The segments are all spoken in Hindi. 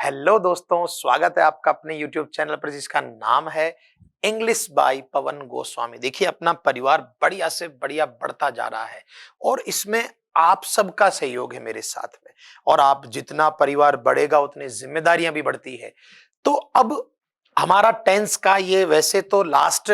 हेलो दोस्तों, स्वागत है आपका अपने YouTube चैनल पर जिसका नाम है इंग्लिश बाय पवन गोस्वामी। देखिए, अपना परिवार बढ़िया से बढ़िया बढ़ता जा रहा है और इसमें आप सबका सहयोग है मेरे साथ में। और आप जितना परिवार बढ़ेगा उतनी जिम्मेदारियां भी बढ़ती है। तो अब हमारा टेंस का ये वैसे तो लास्ट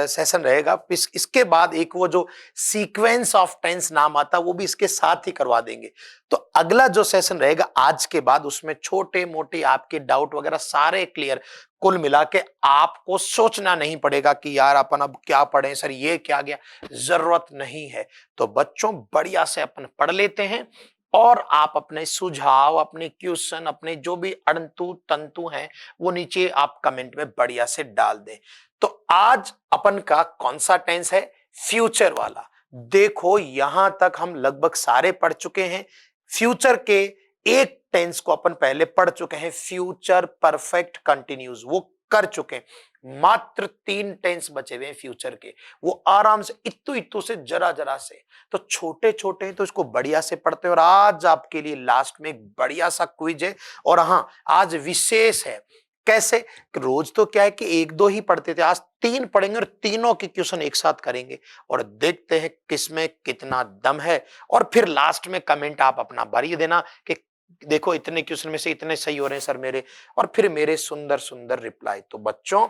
सेशन रहेगा। इसके बाद एक वो जो सीक्वेंस ऑफ टेंस नाम आता है वो भी इसके साथ ही करवा देंगे। तो अगला जो सेशन रहेगा आज के बाद, उसमें छोटे मोटे आपके डाउट वगैरह सारे क्लियर। कुल मिला के आपको सोचना नहीं पड़ेगा कि यार अपन अब क्या पढ़ें सर, ये क्या गया, जरूरत नहीं है। तो बच्चों, बढ़िया से अपन पढ़ लेते हैं और आप अपने सुझाव, अपने क्वेश्चन, अपने जो भी अड़ंतु तंतु हैं वो नीचे आप कमेंट में बढ़िया से डाल दें। तो आज अपन का कौन सा टेंस है? फ्यूचर वाला। देखो, यहां तक हम लगभग सारे पढ़ चुके हैं। फ्यूचर के एक टेंस को अपन पहले पढ़ चुके हैं, फ्यूचर परफेक्ट कंटिन्यूस, वो कर चुके हैं। मात्र 3 टेंस बचे हुए हैं फ्यूचर के, वो आराम से इत्तू इत्तू से जरा जरा से। तो छोटे छोटे हैं तो इसको बढ़िया से पढ़ते हैं। और आज आपके लिए लास्ट में एक बढ़िया सा क्विज है। और हाँ, आज विशेष है। कैसे? रोज तो क्या है कि 1-2 ही पढ़ते थे, आज 3 पढ़ेंगे और तीनों के क्वेश्चन एक साथ करेंगे और देखते हैं किसमें कितना दम है। और फिर लास्ट में कमेंट आप अपना भर ही देना कि देखो, इतने क्वेश्चन में से इतने सही हो रहे हैं सर मेरे, और फिर मेरे सुंदर सुंदर रिप्लाई। तो बच्चों,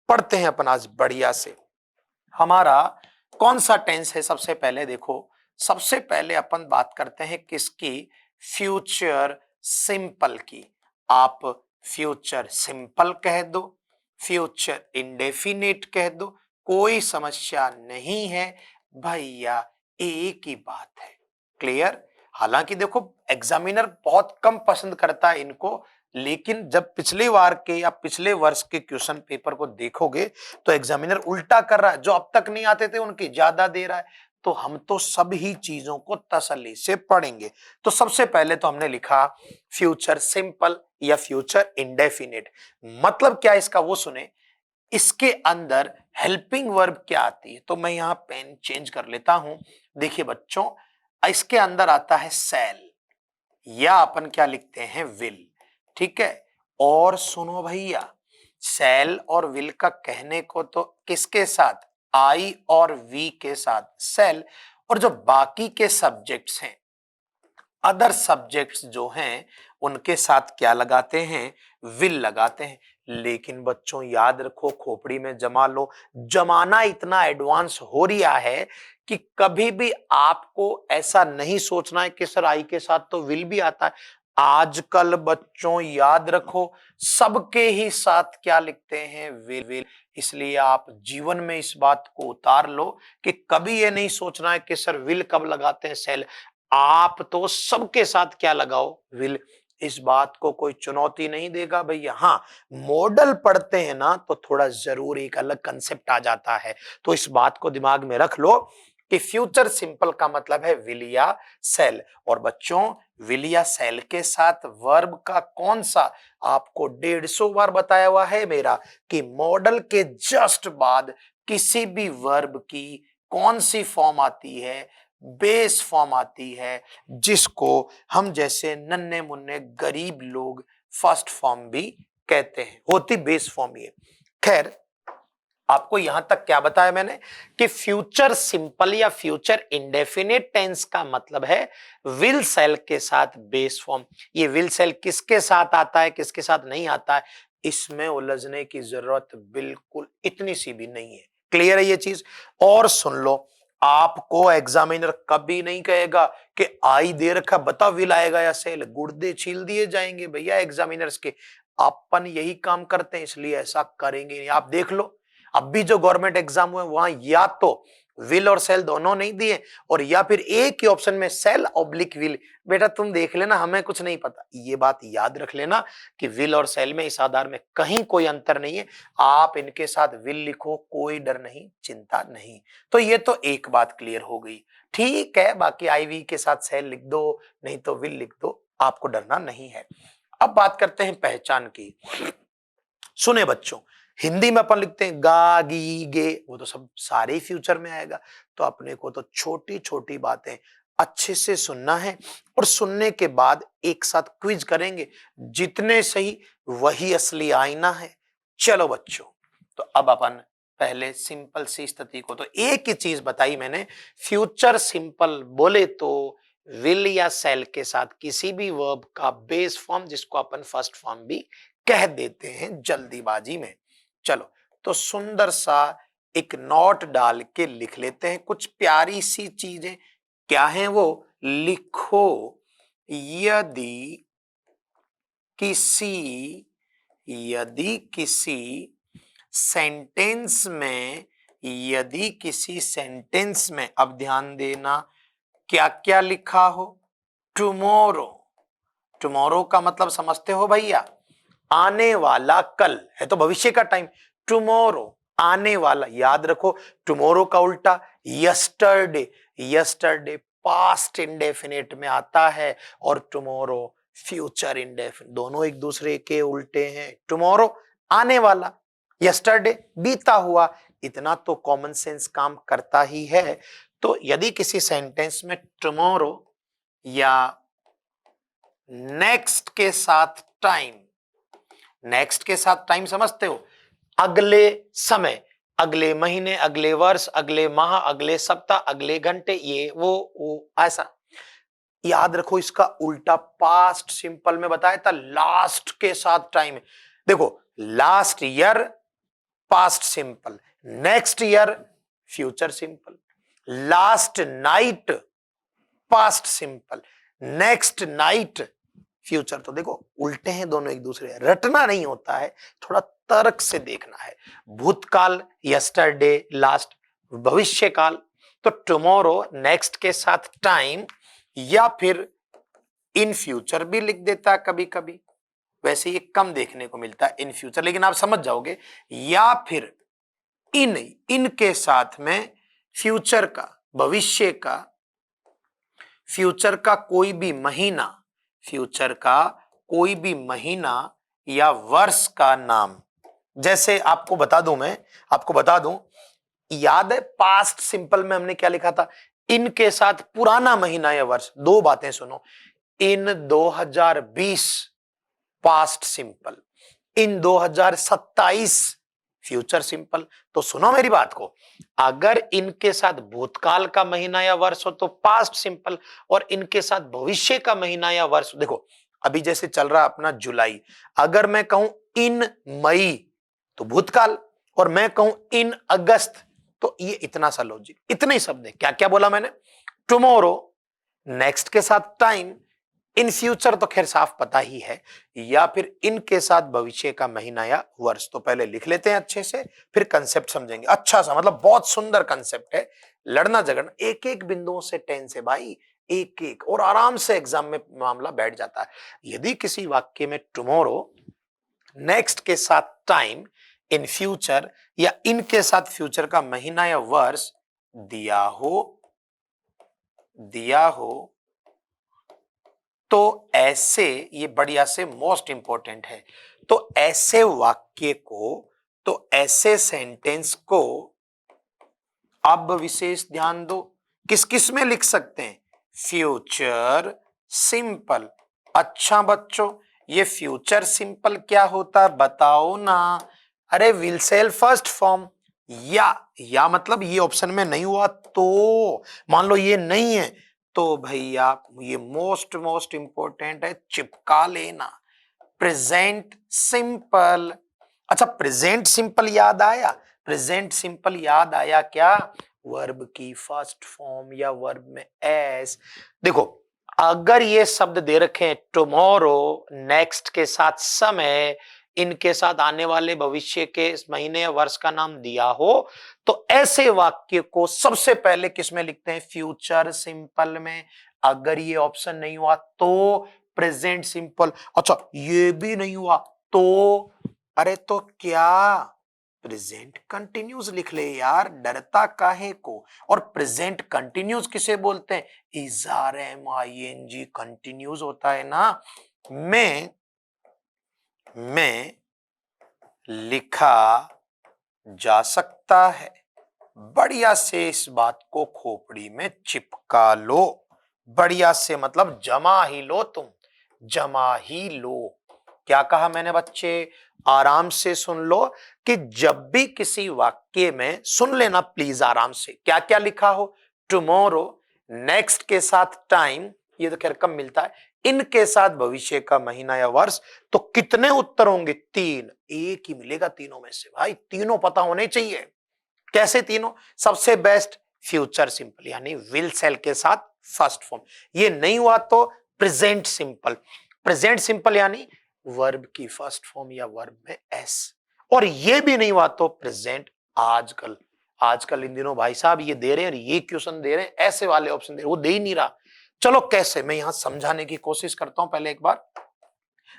पढ़ते हैं अपन आज बढ़िया से। हमारा कौन सा टेंस है? सबसे पहले देखो, सबसे पहले अपन बात करते हैं किसकी? फ्यूचर सिंपल की। आप फ्यूचर सिंपल कह दो, फ्यूचर इंडेफिनिट कह दो, कोई समस्या नहीं है भैया, एक ही बात है। क्लियर? हालांकि देखो, एग्जामिनर बहुत कम पसंद करता है इनको, लेकिन जब पिछली बार के या पिछले वर्ष के क्वेश्चन पेपर को देखोगे तो एग्जामिनर उल्टा कर रहा है। जो अब तक नहीं आते थे उनकी ज्यादा दे रहा है। तो हम तो सभी चीजों को तसल्ली से पढ़ेंगे। तो सबसे पहले तो हमने लिखा फ्यूचर सिंपल या फ्यूचर इंडेफिनिट। मतलब क्या इसका, वो सुने। इसके अंदर हेल्पिंग वर्ब क्या आती है? तो मैं यहां पेन चेंज कर लेता हूं। देखिए बच्चों, इसके अंदर आता है सेल, या अपन क्या लिखते हैं? विल। ठीक है। और सुनो भैया, सेल और विल का कहने को तो किसके साथ? आई और वी के साथ सेल। और जो बाकी के सब्जेक्ट्स हैं, अदर सब्जेक्ट्स जो हैं, उनके साथ क्या लगाते हैं? विल लगाते हैं। लेकिन बच्चों याद रखो, खोपड़ी में जमा लो, जमाना इतना एडवांस हो रहा है कि कभी भी आपको ऐसा नहीं सोचना है कि सर आई के साथ तो विल भी आता है। आजकल बच्चों याद रखो, सबके ही साथ क्या लिखते हैं? विल। इसलिए आप जीवन में इस बात को उतार लो कि कभी ये नहीं सोचना है कि सर विल कब लगाते हैं, सेल। आप तो सबके साथ क्या लगाओ? विल। इस बात को कोई चुनौती नहीं देगा भैया। हाँ, मॉडल पढ़ते हैं ना तो थोड़ा जरूर एक अलग कंसेप्ट आ जाता है। तो इस बात को दिमाग में रख लो कि फ्यूचर सिंपल का मतलब है विल या सेल। और बच्चों, विल या सेल के साथ वर्ब का कौन सा? आपको 150 बार बताया हुआ है मेरा कि मॉडल के जस्ट बाद किसी भी वर्ब की कौन सी फॉर्म आती है? बेस फॉर्म आती है, जिसको हम जैसे नन्हे मुन्ने गरीब लोग फर्स्ट फॉर्म भी कहते हैं। होती बेस फॉर्म ये। खैर, आपको यहां तक क्या बताया मैंने कि फ्यूचर सिंपल या फ्यूचर इंडेफिनिट टेंस का मतलब है विल सेल के साथ बेस फॉर्म। ये विल सेल किसके साथ आता है, किसके साथ नहीं आता है, इसमें उलझने की जरूरत बिल्कुल इतनी सी भी नहीं है। क्लियर है ये चीज? और सुन लो, आपको एग्जामिनर कभी नहीं कहेगा कि आई दे रखा, बता विल आएगा या सेल। गुर्दे छील दिए जाएंगे भैया एग्जामिनर्स के। अपन यही काम करते हैं, इसलिए ऐसा करेंगे नहीं। आप देख लो, अब भी जो गवर्नमेंट एग्जाम हुए वहां या तो विल और सेल दोनों नहीं दिए, और या फिर एक ही ऑप्शन में सेल ऑब्लिक विल। बेटा तुम देख लेना, हमें कुछ नहीं पता। ये बात याद रख लेना कि विल और सेल में इस आधार में कहीं कोई अंतर नहीं है। आप इनके साथ विल लिखो, कोई डर नहीं, चिंता नहीं। तो ये तो एक बात क्लियर हो गई। ठीक है, बाकी आईवी के साथ सेल लिख दो, नहीं तो विल लिख दो, आपको डरना नहीं है। अब बात करते हैं पहचान की। सुने बच्चों, हिंदी में अपन लिखते हैं गा गी गे, वो तो सब सारे ही फ्यूचर में आएगा। तो अपने को तो छोटी छोटी बातें अच्छे से सुनना है और सुनने के बाद एक साथ क्विज करेंगे। जितने सही वही असली आईना है। चलो बच्चों, तो अब अपन पहले सिंपल सी स्थिति को, तो एक ही चीज बताई मैंने, फ्यूचर सिंपल बोले तो विल या सेल के साथ किसी भी वर्ब का बेस फॉर्म, जिसको अपन फर्स्ट फॉर्म भी कह देते हैं जल्दीबाजी में। चलो, तो सुंदर सा एक नोट डाल के लिख लेते हैं कुछ प्यारी सी चीजें। क्या है वो? लिखो, यदि किसी यदि किसी सेंटेंस में यदि किसी सेंटेंस में, अब ध्यान देना, क्या क्या लिखा हो? टुमारो। टुमारो का मतलब समझते हो भैया? आने वाला, कल है तो भविष्य का टाइम। टुमारो आने वाला, याद रखो। टुमारो का उल्टा यस्टरडे। यस्टरडे पास्ट इंडेफिनिट में आता है और टुमारो फ्यूचर इंडेफिनिट, दोनों एक दूसरे के उल्टे हैं। टुमारो आने वाला, यस्टरडे बीता हुआ। इतना तो कॉमन सेंस काम करता ही है। तो यदि किसी सेंटेंस में टुमारो या नेक्स्ट के साथ टाइम, नेक्स्ट के साथ टाइम समझते हो? अगले समय, अगले महीने, अगले वर्ष, अगले माह, अगले सप्ताह, अगले घंटे, ये वो ऐसा। याद रखो, इसका उल्टा पास्ट सिंपल में बताया था, लास्ट के साथ टाइम। देखो, last year past simple, next year future simple, last night past simple, next night future. तो देखो, उल्टे हैं दोनों एक दूसरे, रटना नहीं होता है, थोड़ा तर्क से देखना है। भूतकाल यस्टरडे, लास्ट भविष्य काल, तो टुमारो नेक्स्ट के साथ टाइम, या फिर इन फ्यूचर भी लिख देता कभी कभी। वैसे ये कम देखने को मिलता है इन फ्यूचर, लेकिन आप समझ जाओगे। या फिर इन के साथ में फ्यूचर का, भविष्य का, फ्यूचर का कोई भी महीना, फ्यूचर का कोई भी महीना या वर्ष का नाम। जैसे आपको बता दूं, मैं आपको बता दूं, याद है पास्ट सिंपल में हमने क्या लिखा था? इन के साथ पुराना महीना या वर्ष। दो बातें सुनो, इन 2020 पास्ट सिंपल, इन 2027 फ्यूचर सिंपल। तो सुनो मेरी बात को, अगर इनके साथ भूतकाल का महीना या वर्ष हो तो पास्ट सिंपल, और इनके साथ भविष्य का महीना या वर्ष, देखो अभी जैसे चल रहा अपना जुलाई, अगर मैं कहूं इन मई तो भूतकाल, और मैं कहूं इन अगस्त, तो ये इतना सा लॉजिक, इतने ही शब्द है। क्या क्या बोला मैंने? टुमारो नेक्स्ट के साथ टाइम, इन फ्यूचर तो खैर साफ पता ही है, या फिर इनके साथ भविष्य का महीना या वर्ष। तो पहले लिख लेते हैं अच्छे से, फिर कंसेप्ट समझेंगे। अच्छा सा, मतलब बहुत सुंदर कंसेप्ट है। लड़ना झगड़ना एक एक बिंदुओं से टेंस है भाई, एक एक, और आराम से एग्जाम में मामला बैठ जाता है। यदि किसी वाक्य में टुमारो नेक्स्ट के साथ टाइम, इन फ्यूचर, या इनके साथ फ्यूचर का महीना या वर्ष दिया हो तो ऐसे, ये बढ़िया से मोस्ट इंपॉर्टेंट है, तो ऐसे वाक्य को, तो ऐसे सेंटेंस को, अब विशेष ध्यान दो, किस किस में लिख सकते हैं? Future simple. अच्छा बच्चों, ये फ्यूचर सिंपल क्या होता है बताओ ना? अरे विल सेल फर्स्ट फॉर्म, या मतलब ये ऑप्शन में नहीं हुआ तो, मान लो ये नहीं है तो भैया ये मोस्ट मोस्ट इंपॉर्टेंट है, चिपका लेना, प्रेजेंट सिंपल। अच्छा, प्रेजेंट सिंपल याद आया? प्रेजेंट सिंपल याद आया क्या? वर्ब की फर्स्ट फॉर्म या वर्ब में एस। देखो, अगर ये शब्द दे रखे हैं टुमारो, नेक्स्ट के साथ समय, इनके साथ आने वाले भविष्य के इस महीने या वर्ष का नाम दिया हो, तो ऐसे वाक्य को सबसे पहले किस में लिखते हैं? फ्यूचर सिंपल में। अगर ये ऑप्शन नहीं हुआ तो प्रेजेंट सिंपल। अच्छा, ये भी नहीं हुआ तो, अरे तो क्या, प्रेजेंट कंटिन्यूस लिख ले यार, डरता काहे को। और प्रेजेंट कंटिन्यूस किसे बोलते हैं? Is are am I N G continuous होता है ना, में लिखा जा सकता है। बढ़िया से इस बात को खोपड़ी में चिपका लो। बढ़िया से मतलब जमा ही लो तुम, जमा ही लो। क्या कहा मैंने बच्चे? आराम से सुन लो कि जब भी किसी वाक्य में, सुन लेना प्लीज आराम से, क्या क्या लिखा हो, टुमारो, नेक्स्ट के साथ टाइम, ये तो खैर कम मिलता है, इनके साथ भविष्य का महीना या वर्ष, तो कितने उत्तर होंगे? तीन। एक ही मिलेगा तीनों में से भाई, तीनों पता होने चाहिए। कैसे तीनों? सबसे बेस्ट फ्यूचर सिंपल यानी विल सेल के साथ फर्स्ट फॉर्म, ये नहीं हुआ तो प्रेजेंट सिंपल, प्रेजेंट सिंपल यानी वर्ब की फर्स्ट फॉर्म या वर्ब में एस, और ये भी नहीं हुआ तो प्रेजेंट आजकल। आजकल इन दिनों भाई साहब ये दे रहे हैं, ये क्वेश्चन दे रहे हैं, ऐसे वाले ऑप्शन दे रहे हैं, वो दे ही नहीं रहा। चलो कैसे, मैं यहां समझाने की कोशिश करता हूं, पहले एक बार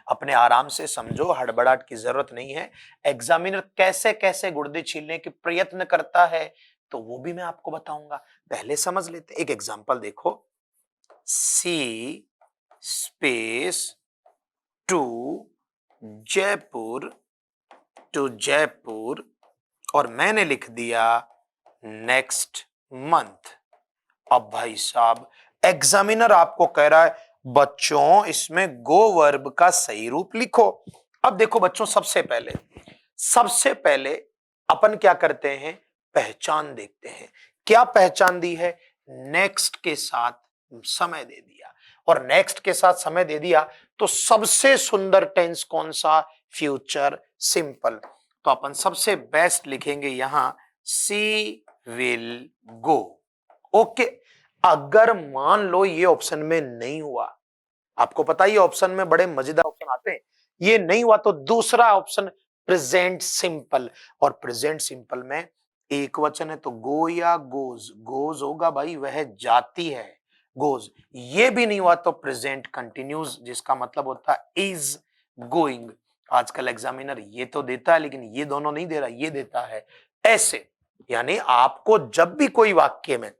अपने आराम से समझो, हड़बड़ाहट की जरूरत नहीं है। एग्जामिनर कैसे कैसे गुर्दे छीलने के प्रयत्न करता है तो वो भी मैं आपको बताऊंगा, पहले समझ लेते। एक एग्जांपल देखो, she space to Jaipur, to Jaipur, और मैंने लिख दिया नेक्स्ट मंथ। अब भाई साहब एग्जामिनर आपको कह रहा है बच्चों इसमें गो वर्ब का सही रूप लिखो। अब देखो बच्चों, सबसे पहले अपन क्या करते हैं, पहचान देखते हैं। क्या पहचान दी है? नेक्स्ट के साथ समय दे दिया, और नेक्स्ट के साथ समय दे दिया तो सबसे सुंदर टेंस कौन सा? Future simple. तो अपन सबसे बेस्ट लिखेंगे यहां सी विल गो। ओके, अगर मान लो ये ऑप्शन में नहीं हुआ, आपको पता है ऑप्शन में बड़े मजेदार ऑप्शन आते हैं, ये नहीं हुआ तो दूसरा ऑप्शन प्रेजेंट सिंपल, और प्रेजेंट सिंपल में एक वचन है तो गो या गोज, गोज होगा भाई, वह जाती है, गोज। ये भी नहीं हुआ तो प्रेजेंट कंटिन्यूज, जिसका मतलब होता है इज गोइंग। आजकल एग्जामिनर ये तो देता है लेकिन ये दोनों नहीं दे रहा, ये देता है ऐसे। यानी आपको जब भी कोई वाक्य में,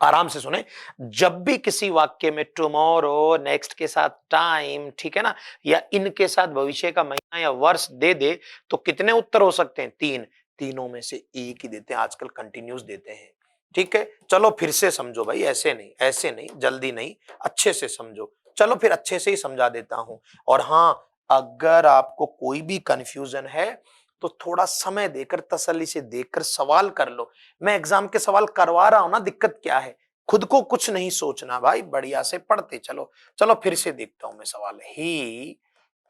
आराम से सुने, जब भी किसी वाक्य में टुमारो, नेक्स्ट के साथ टाइम, ठीक है ना, या इनके साथ भविष्य का महीना या वर्ष दे दे तो कितने उत्तर हो सकते हैं? तीन। तीनों में से एक ही देते हैं, आजकल कंटिन्यूस देते हैं। ठीक है, चलो फिर से समझो भाई, ऐसे नहीं, ऐसे नहीं, जल्दी नहीं, अच्छे से समझो। चलो फिर अच्छे से ही समझा देता हूं। और हां, अगर आपको कोई भी कंफ्यूजन है तो थोड़ा समय देकर, तसल्ली से देखकर सवाल कर लो। मैं एग्जाम के सवाल करवा रहा हूं ना, दिक्कत क्या है? खुद को कुछ नहीं सोचना भाई, बढ़िया से पढ़ते चलो। चलो फिर से देखता हूं मैं सवाल। ही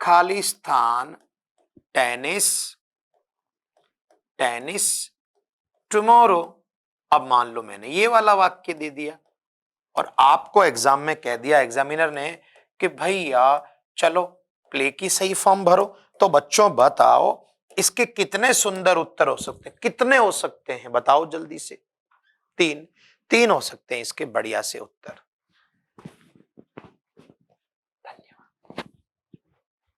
खालिस्तान टेनिस, टेनिस टुमारो। अब मान लो मैंने ये वाला वाक्य दे दिया और आपको एग्जाम में कह दिया एग्जामिनर ने कि भैया चलो प्ले की सही फॉर्म भरो, तो बच्चों बताओ इसके कितने सुंदर उत्तर हो सकते हैं? कितने हो सकते हैं बताओ जल्दी से? तीन। तीन हो सकते हैं इसके बढ़िया से उत्तर। धन्यवाद।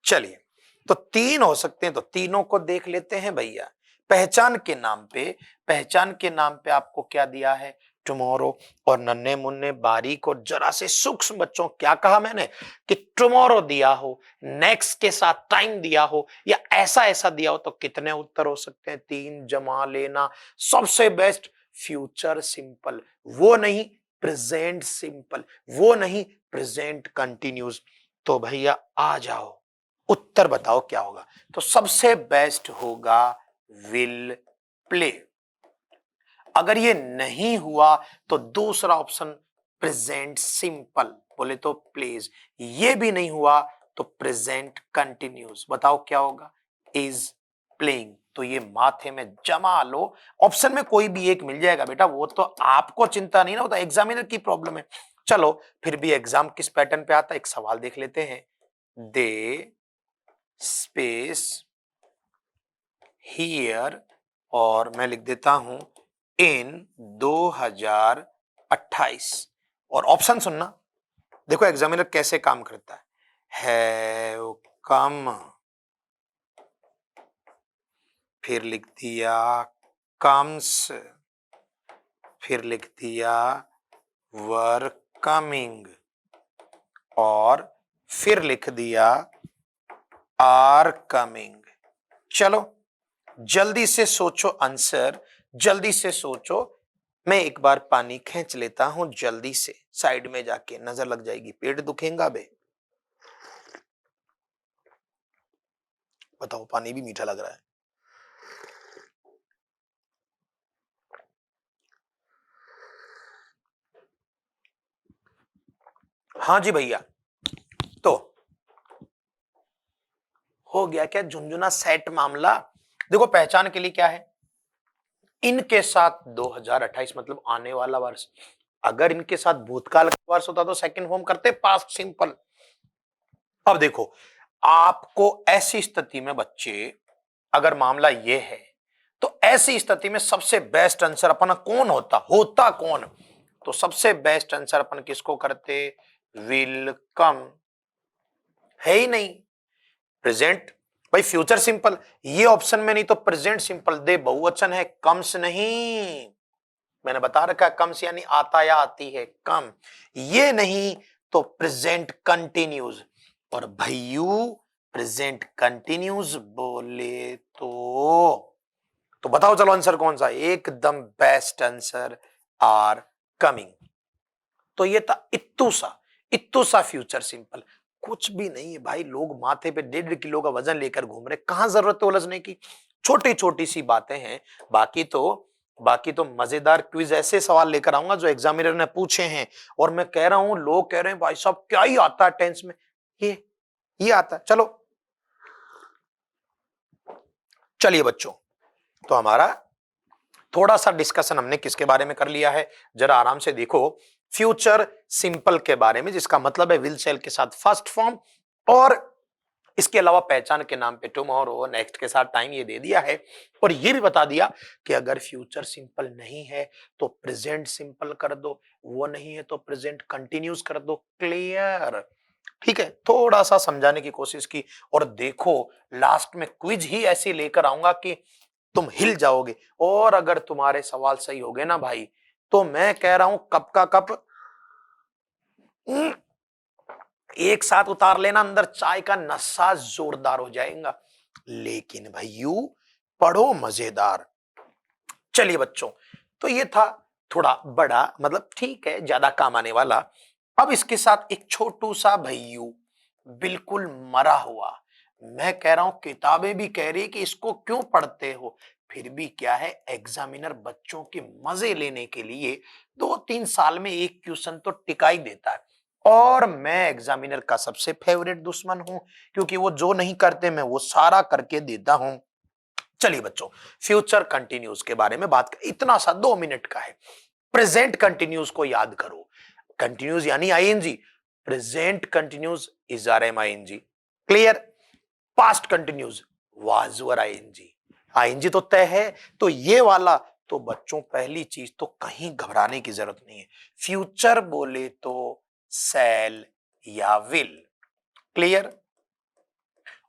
चलिए, तो तीन हो सकते हैं, तो तीनों को देख लेते हैं भैया। पहचान के नाम पे, पहचान के नाम पे आपको क्या दिया है? टुमारो। और नन्हे मुन्ने बारीक और जरा से सूक्ष्म बच्चों, क्या कहा मैंने कि टुमारो दिया हो, नेक्स्ट के साथ टाइम दिया हो, या ऐसा ऐसा दिया हो तो कितने उत्तर हो सकते हैं? तीन। जमा लेना। सबसे बेस्ट फ्यूचर सिंपल, वो नहीं प्रेजेंट सिंपल, वो नहीं प्रेजेंट कंटिन्यूस। तो भैया आ जाओ, उत्तर बताओ क्या होगा? तो सबसे बेस्ट होगा विल प्ले। अगर ये नहीं हुआ तो दूसरा ऑप्शन प्रेजेंट सिंपल, बोले तो प्लेज। ये भी नहीं हुआ तो प्रेजेंट कंटिन्यूस, बताओ क्या होगा? Is playing. तो ये माथे में जमा लो, ऑप्शन में कोई भी एक मिल जाएगा बेटा, वो तो आपको चिंता नहीं ना होता, एग्जामिनर की प्रॉब्लम है। चलो फिर भी एग्जाम किस पैटर्न पे आता है, एक सवाल देख लेते हैं। दे स्पेस हियर, और मैं लिख देता हूं इन 2028, और ऑप्शन सुनना, देखो एग्जामिनर कैसे काम करता है। हैव कम, फिर लिख दिया कम्स, फिर लिख दिया वर कमिंग, और फिर लिख दिया आर कमिंग। चलो जल्दी से सोचो आंसर, जल्दी से सोचो, मैं एक बार पानी खींच लेता हूं जल्दी से, साइड में जाके नजर लग जाएगी, पेट दुखेगा बे। बताओ, पानी भी मीठा लग रहा है। हाँ जी भैया। तो हो गया क्या झुंझुना सेट मामला। देखो, पहचान के लिए क्या है, इनके साथ 2028 मतलब आने वाला वर्ष, अगर इनके साथ भूतकाल का वर्ष होता तो सेकंड फॉर्म करते पास्ट सिंपल। अब देखो, आपको ऐसी स्थिति में बच्चे, अगर मामला ये है, तो ऐसी स्थिति में सबसे बेस्ट आंसर अपना कौन होता, होता कौन, तो सबसे बेस्ट आंसर अपन किसको करते, विल कम। है ही नहीं प्रेजेंट, भाई फ्यूचर सिंपल ये ऑप्शन में नहीं तो प्रेजेंट सिंपल दे बहुवचन है, कम्स नहीं। मैंने बता रखा, कम्स यानी आता या आती है, कम ये नहीं, तो प्रेजेंट कंटिन्यूज। और भैयू प्रेजेंट कंटिन्यूज बोले तो बताओ चलो आंसर कौन सा, एकदम बेस्ट आंसर आर कमिंग। तो ये था इत्तू सा फ्यूचर सिंपल। कुछ भी नहीं है भाई, लोग माथे पे 1.5 किलो का वजन लेकर घूम रहे, कहां जरूरत है उलझने की, छोटी छोटी सी बातें हैं। बाकी तो मजेदार क्विज ऐसे सवाल लेकर आऊंगा जो एग्जामिनर ने पूछे हैं, और मैं कह रहा हूं, लोग कह रहे हैं भाई साहब क्या ही आता है टेंस में, ये आता है। चलो चलिए बच्चों, तो हमारा थोड़ा सा डिस्कशन हमने किसके बारे में कर लिया है, जरा आराम से देखो, फ्यूचर सिंपल के बारे में, जिसका मतलब है विल शेल के साथ फर्स्ट फॉर्म, और इसके अलावा पहचान के नाम पे टुमारो, नेक्स्ट के साथ टाइम ये दे दिया है, और ये भी बता दिया कि अगर फ्यूचर सिंपल नहीं है तो प्रेजेंट सिंपल कर दो, वो नहीं है तो प्रेजेंट कंटिन्यूस कर दो। क्लियर, ठीक है, थोड़ा सा समझाने की कोशिश की, और देखो लास्ट में क्विज ही ऐसी लेकर आऊंगा कि तुम हिल जाओगे, और अगर तुम्हारे सवाल सही हो गए ना भाई, तो मैं कह रहा हूं कप का कप एक साथ उतार लेना, अंदर चाय का नशा जोरदार हो जाएगा। लेकिन भैयू पढ़ो मजेदार। चलिए बच्चों, तो ये था थोड़ा बड़ा, मतलब ठीक है, ज्यादा काम आने वाला। अब इसके साथ एक छोटू सा भैयू, बिल्कुल मरा हुआ, मैं कह रहा हूं किताबें भी कह रही है कि इसको क्यों पढ़ते हो, फिर भी क्या है, एग्जामिनर बच्चों के मजे लेने के लिए 2-3 साल में एक क्वेश्चन तो टिका ही देता है, और मैं एग्जामिनर का सबसे फेवरेट दुश्मन हूं, क्योंकि वो जो नहीं करते मैं वो सारा करके देता हूं। चलिए बच्चों, फ्यूचर कंटिन्यूस के बारे में बात कर, इतना सा 2 मिनट का है। प्रेजेंट कंटिन्यूस को याद करो, कंटिन्यूस यानी ING, present continuous is are am ING. Clear, past continuous was were ING, ING तो तय है, तो ये वाला, तो बच्चों पहली चीज तो कहीं घबराने की जरूरत नहीं है, फ्यूचर बोले तो शैल या विल। क्लियर,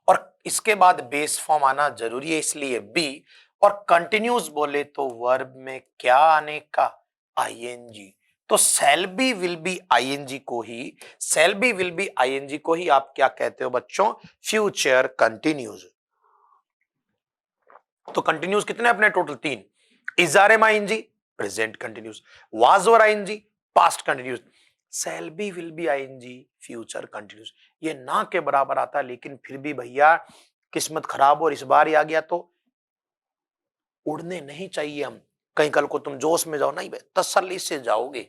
और इसके बाद बेस फॉर्म आना जरूरी है, इसलिए बी, और कंटिन्यूस बोले तो वर्ब में क्या आने का, आईएनजी। तो shall be will be ING को ही, shall be will be ING को ही आप क्या कहते हो बच्चों, फ्यूचर कंटिन्यूस। तो कंटिन्यूस कितने अपने total 3, is are am ING present continuous, was और ING past continuous, shall be will be ING future continuous. ये ना के बराबर आता है, लेकिन फिर भी भैया किस्मत खराब और इस बार ही आ गया तो उड़ने नहीं चाहिए हम, कहीं कल को तुम जोश में जाओ, नहीं तसल्ली से जाओगे,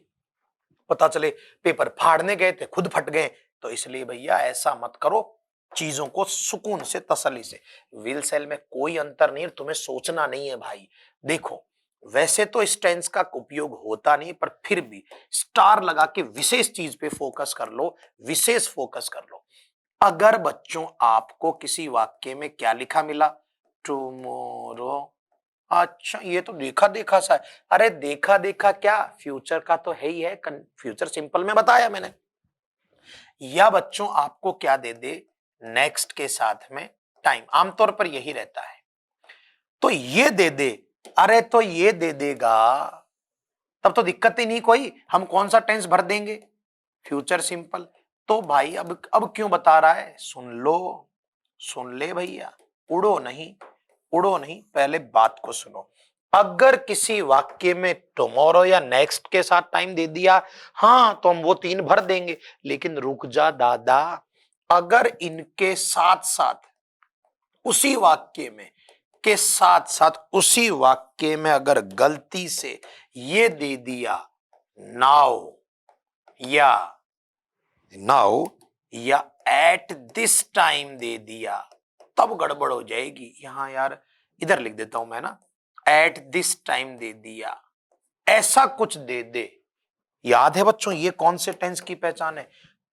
पता चले पेपर फाड़ने गए थे खुद फट गए, तो इसलिए भैया ऐसा मत करो, चीजों को सुकून से तसल्ली से। व्हील सेल में कोई अंतर नहीं, तुम्हें सोचना नहीं है भाई। देखो, वैसे तो इस टेंस का उपयोग होता नहीं, पर फिर भी स्टार लगा के विशेष चीज पे फोकस कर लो, विशेष फोकस कर लो। अगर बच्चों आपको किसी वाक्य में क्या लिखा मिला, टुमारो, अच्छा ये तो देखा देखा सा है, अरे देखा देखा क्या, फ्यूचर का तो है ही है, फ्यूचर सिंपल में बताया मैंने। या बच्चों आपको क्या दे दे, नेक्स्ट के साथ में टाइम, आमतौर पर यही रहता है, तो ये दे दे, अरे तो ये दे देगा, तब तो दिक्कत ही नहीं कोई, हम कौन सा टेंस भर देंगे, फ्यूचर सिंपल। तो भाई अब क्यों बता रहा है, सुन लो, सुन ले भैया, उड़ो नहीं, उड़ो नहीं, पहले बात को सुनो। अगर किसी वाक्य में टुमारो या नेक्स्ट के साथ टाइम दे दिया, हाँ तो हम वो 3 भर देंगे, लेकिन रुक जा दादा, अगर इनके साथ साथ उसी वाक्य में के साथ साथ उसी वाक्य में अगर गलती से ये दे दिया नाउ या नाउ या एट दिस टाइम दे दिया, तब गड़बड़ हो जाएगी। यहां यार इधर लिख देता हूं मैं ना, एट दिस टाइम दे दिया, ऐसा कुछ दे दे। याद है बच्चों ये कौन से टेंस की पहचान है?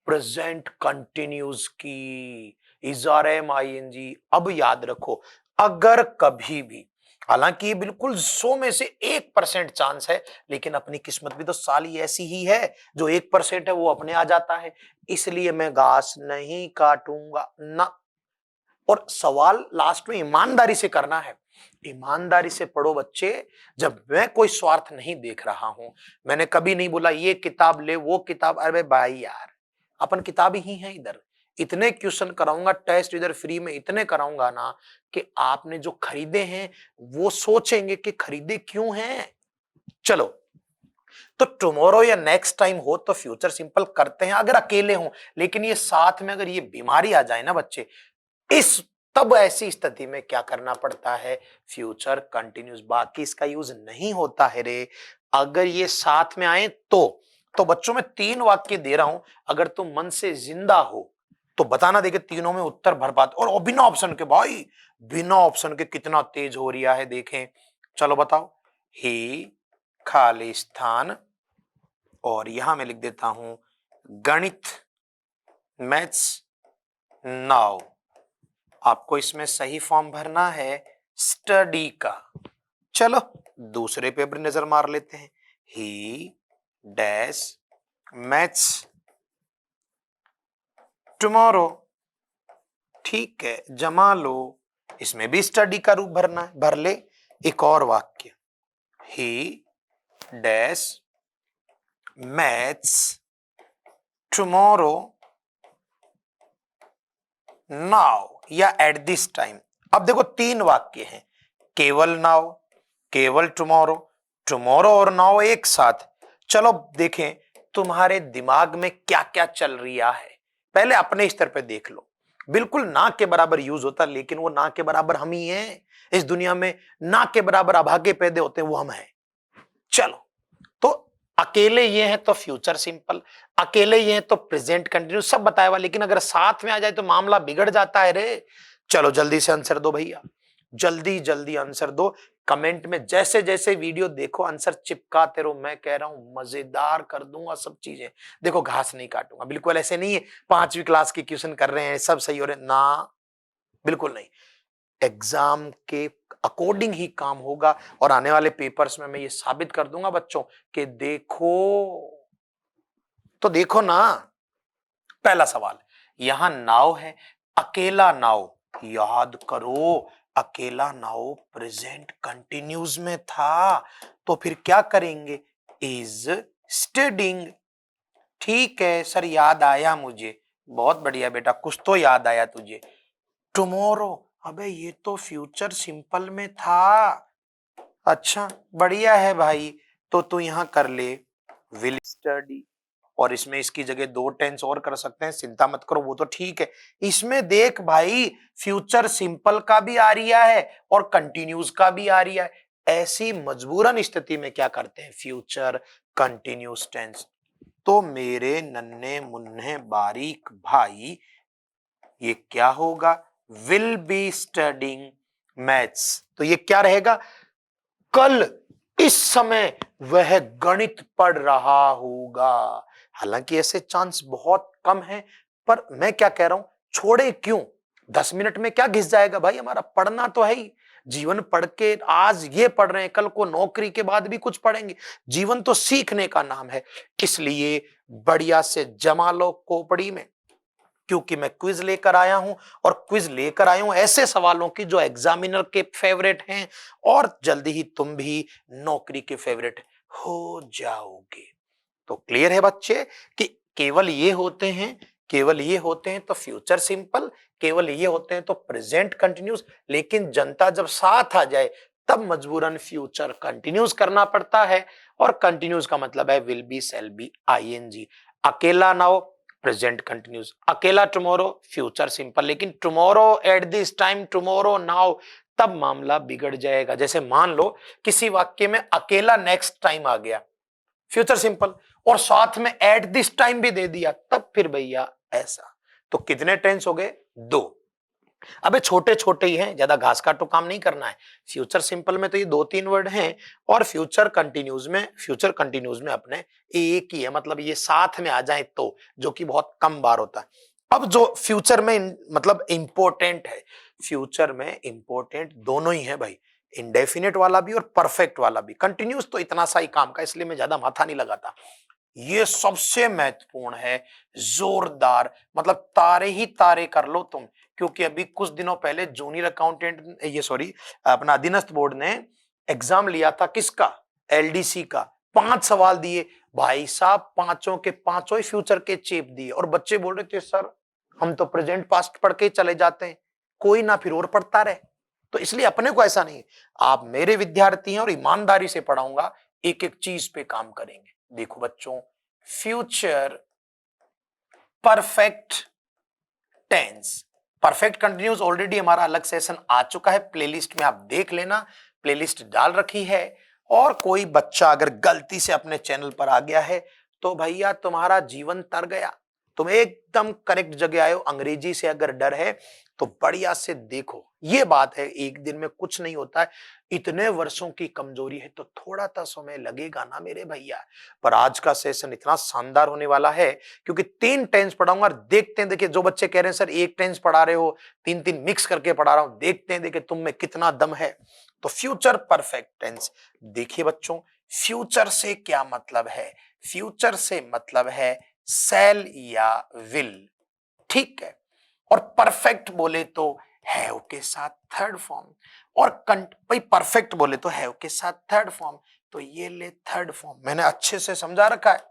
प्रेजेंट कंटिन्यूस की, इजआरएम आईएनजी। अब याद रखो, अगर कभी भी, हालांकि ये बिल्कुल 100 में से 1% चांस है, लेकिन अपनी किस्मत भी तो साली ऐसी ही है, जो 1% है वो अपने आ जाता है, इसलिए मैं घास नहीं काटूंगा ना। और सवाल लास्ट में ईमानदारी से करना है, ईमानदारी से पढ़ो बच्चे। जब मैं कोई स्वार्थ नहीं देख रहा हूं, मैंने कभी नहीं बोला ये किताब ले वो किताब, अरे भाई यार अपन किताब ही हैं इधर। इतने क्वेश्चन कराऊंगा, टेस्ट इधर फ्री में इतने कराऊंगा ना कि आपने जो खरीदे हैं वो सोचेंगे कि खरीदे क्यों हैं। चलो, तो टुमारो या नेक्स्ट टाइम हो तो फ्यूचर सिंपल करते हैं अगर अकेले हो, लेकिन ये साथ में अगर ये बीमारी आ जाए ना बच्चे, इस तब ऐसी स्थिति में क्या करना पड़ता है? फ्यूचर कंटिन्यूस, बाकी इसका यूज नहीं होता है रे। अगर ये साथ में आए तो बच्चों में 3 वाक्य दे रहा हूं, अगर तुम मन से जिंदा हो तो बताना, देखे तीनों में उत्तर भर पाते। और बिना ऑप्शन के भाई, बिना ऑप्शन के कितना तेज हो रिया है देखें। चलो बताओ, ही खालिस्तान, और यहां मैं लिख देता हूं गणित, मैथ्स, नाउ। आपको इसमें सही फॉर्म भरना है स्टडी का। चलो दूसरे पेपर नजर मार लेते हैं, ही डैश मैथ्स टुमारो, ठीक है जमा लो, इसमें भी स्टडी का रूप भरना है, भर ले। एक और वाक्य, ही डैश मैथ्स टुमारो नाउ या एट दिस टाइम। अब देखो 3 वाक्य हैं, केवल नाउ, केवल टुमारो, टुमारो और नाउ एक साथ। चलो देखें तुम्हारे दिमाग में क्या क्या चल रहा है, पहले अपने स्तर पे देख लो। बिल्कुल ना के बराबर यूज होता, लेकिन वो ना के बराबर हम ही हैं इस दुनिया में। ना के बराबर अभागे पैदे होते हैं वो हम हैं। चलो, तो अकेले ये हैं तो फ्यूचर सिंपल, अकेले ये हैं तो प्रेजेंट कंटिन्यूस, सब बताया हुआ, लेकिन अगर साथ में आ जाए तो मामला बिगड़ जाता है रे। चलो जल्दी से आंसर दो भैया, जल्दी जल्दी आंसर दो। कमेंट में जैसे जैसे वीडियो देखो आंसर चिपकाते रहो, मैं कह रहा हूं मजेदार कर दूंगा सब चीजें। देखो घास नहीं काटूंगा, बिल्कुल ऐसे नहीं है 5वीं क्लास के क्वेश्चन कर रहे हैं सब सही हो रहे ना, बिल्कुल नहीं। एग्जाम के अकॉर्डिंग ही काम होगा, और आने वाले पेपर्स में मैं ये साबित कर दूंगा बच्चों कि देखो, तो देखो ना। पहला सवाल, यहां नाव है, अकेला नाव, याद करो अकेला नाव प्रेजेंट कंटिन्यूस में था, तो फिर क्या करेंगे? Is studying. ठीक है सर, याद आया मुझे, बहुत बढ़िया बेटा, कुछ तो याद आया तुझे। टुमारो, अबे ये तो फ्यूचर सिंपल में था। अच्छा बढ़िया है भाई, तो तू यहां कर ले विल स्टडी, और इसमें इसकी जगह 2 टेंस और कर सकते हैं, चिंता मत करो वो तो ठीक है। इसमें देख भाई, फ्यूचर सिंपल का भी आ रहा है और कंटिन्यूस का भी आ रहा है। ऐसी मजबूरन स्थिति में क्या करते हैं? Future continuous tense. तो मेरे नन्हे मुन्ने बारीक भाई, ये क्या होगा? Will be studying maths. तो ये क्या रहेगा? कल इस समय वह गणित पढ़ रहा होगा। हालांकि ऐसे चांस बहुत कम है, पर मैं क्या कह रहा हूं, छोड़े क्यों? 10 मिनट में क्या घिस जाएगा भाई, हमारा पढ़ना तो है ही। जीवन पढ़ के आज ये पढ़ रहे हैं, कल को नौकरी के बाद भी कुछ पढ़ेंगे। जीवन तो सीखने का नाम है, इसलिए बढ़िया से जमा लो खोपड़ी में, क्योंकि मैं क्विज लेकर आया हूं, और क्विज लेकर आया हूं ऐसे सवालों की जो एग्जामिनर के फेवरेट हैं, और जल्दी ही तुम भी नौकरी के फेवरेट हो जाओगे। तो क्लियर है बच्चे कि केवल ये होते हैं, केवल ये होते हैं तो फ्यूचर सिंपल, केवल ये होते हैं तो प्रेजेंट कंटिन्यूस, लेकिन जनता जब साथ आ जाए तब मजबूरन फ्यूचर कंटिन्यूस करना पड़ता है, और कंटिन्यूस का मतलब है will be, shall be, ING. अकेला नाउ प्रेजेंट कंटिन्यूस, अकेला टुमारो फ्यूचर सिंपल, लेकिन tomorrow at this time, tomorrow now, तब मामला बिगड़ जाएगा। जैसे मान लो किसी वाक्य में अकेला नेक्स्ट टाइम आ गया, फ्यूचर सिंपल, और साथ में एट दिस टाइम भी दे दिया, तब फिर भैया ऐसा। तो कितने टेंस हो गए? 2। अबे छोटे छोटे ही हैं, ज्यादा घास काटो काम नहीं करना है। फ्यूचर सिंपल में तो ये 2-3 वर्ड हैं, और फ्यूचर कंटिन्यूज में अपने एक ही है, मतलब ये साथ में आ जाए तो, जो कि बहुत कम बार होता है। अब जो फ्यूचर में मतलब इंपॉर्टेंट है, फ्यूचर में इंपॉर्टेंट दोनों ही है भाई, इंडेफिनिट वाला भी और परफेक्ट वाला भी। कंटिन्यूस तो इतना सा ही काम का, इसलिए मैं ज्यादा माथा नहीं लगाता। ये सबसे महत्वपूर्ण है, जोरदार, मतलब तारे ही तारे कर लो तुम, क्योंकि अभी कुछ दिनों पहले जूनियर अकाउंटेंट, ये सॉरी, अपना अधीनस्थ बोर्ड ने एग्जाम लिया था, किसका? एलडीसी का। 5 सवाल दिए भाई साहब, पांचों के पांचों ही फ्यूचर के चेप दिए, और बच्चे बोल रहे थे सर हम तो प्रेजेंट पास्ट पढ़ के चले जाते हैं, कोई ना फिर और पढ़ता रहे। तो इसलिए अपने को ऐसा नहीं, आप मेरे विद्यार्थी हैं और ईमानदारी से पढ़ाऊंगा, एक एक चीज पे काम करेंगे। देखो बच्चों, future perfect tense, perfect continuous already हमारा अलग सेशन आ चुका है, प्लेलिस्ट में आप देख लेना, प्लेलिस्ट डाल रखी है। और कोई बच्चा अगर गलती से अपने चैनल पर आ गया है तो भैया तुम्हारा जीवन तर गया, तुम एकदम करेक्ट जगह आए हो। अंग्रेजी से अगर डर है तो बढ़िया से देखो, ये बात है, एक दिन में कुछ नहीं होता है, इतने वर्षों की कमजोरी है तो थोड़ा सा समय लगेगा ना मेरे भैया। पर आज का सेशन इतना शानदार होने वाला है, क्योंकि 3 टेंस पढ़ाऊंगा, और देखते हैं, देखिए जो बच्चे कह रहे हैं सर एक टेंस पढ़ा रहे हो, 3-3 मिक्स करके पढ़ा रहा हूं, देखते हैं देखिए तुम में कितना दम है। तो फ्यूचर परफेक्ट टेंस, देखिए बच्चों, फ्यूचर से क्या मतलब है? फ्यूचर से मतलब है शैल या विल, ठीक है। और परफेक्ट बोले तो हैव के साथ थर्ड फॉर्म, और भाई परफेक्ट बोले तो हैव के साथ थर्ड फॉर्म, तो ये ले थर्ड फॉर्म। मैंने अच्छे से समझा रखा है